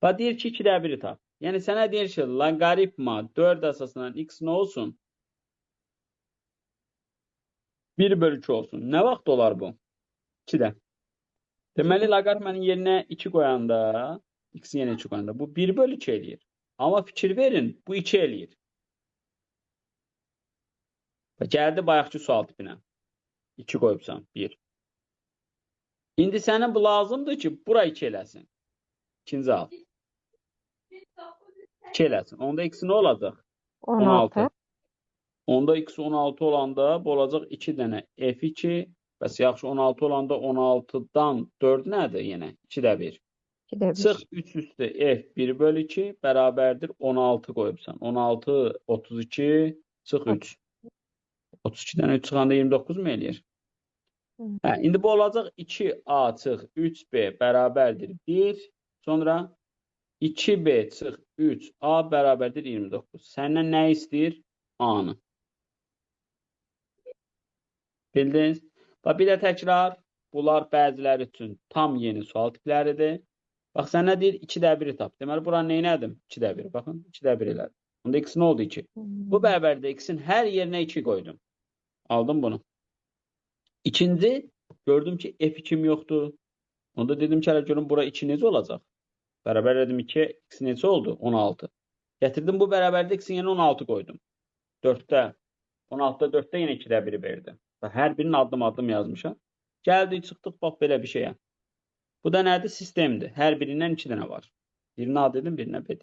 Və deyir ki, 2-də 1-i tap. Yəni sənə deyir ki, loqaritma 4 əsasından x nə olsun? 1/2 olsun. Nə vaxt olar bu? 2-də. Deməli, loqaritmanın yerinə 2 qoyanda, x-in yerinə 2 qoyanda bu 1/2 eləyir. Amma fikir verin, bu 2 eləyir. Və gəldi bayaqki sual tipinə. 2 qoyubsan, 1. İndi sənin bu lazımdır ki, bura 2 eləsin. İkinci hal. 2 eləsin. Onda x nə olacaq? 16. Onda x 16 olanda bu olacaq 2 dənə f2. Bəs yaxşı 16 olanda 16-dan 4 nədir yenə? 2-də 1. 2-də 1. Çıx 3 üstü f 1/2 bərabərdir 16 qoyubsan. 16, 32, çıx 3. 32-dən 3 çıxanda 29 mu eləyir? Hə, indi bu olacaq 2a çıx 3b bərabərdir 1. Sonra 2b çıx 3a bərabərdir 29. Səndən nə istəyir? A-nı. Bildiniz? Və bir də təkrar, bunlar bəziləri üçün tam yeni sual tipləridir. Bax, sən nə deyir? 2-də 1-i tap. Deməli, buranı neynədim? 2-də 1. Baxın, 2-də 1 elədim. Onda x nə oldu? 2. Bu bərabərdə x-in hər yerinə 2 qoydum. Aldım bunu. İkinci, gördüm ki, f2'm yoxdur. Onda dedim ki, hələ görüm, bura 2 necə olacaq? Bərabər dedim 2, x necə oldu? 16. Gətirdim, bu bərabərdə x-in yerinə 16 qoydum. 4-də. 16-da 4-də yenə 2-də 1-i verdi. Hər birinin addım-addım yazmışam. Gəldik, çıxdıq, bax, belə bir şeyə. Bu da nədir? Sistemdir. Hər birindən 2 dənə var. Birinə A dedim, birinə B dedim.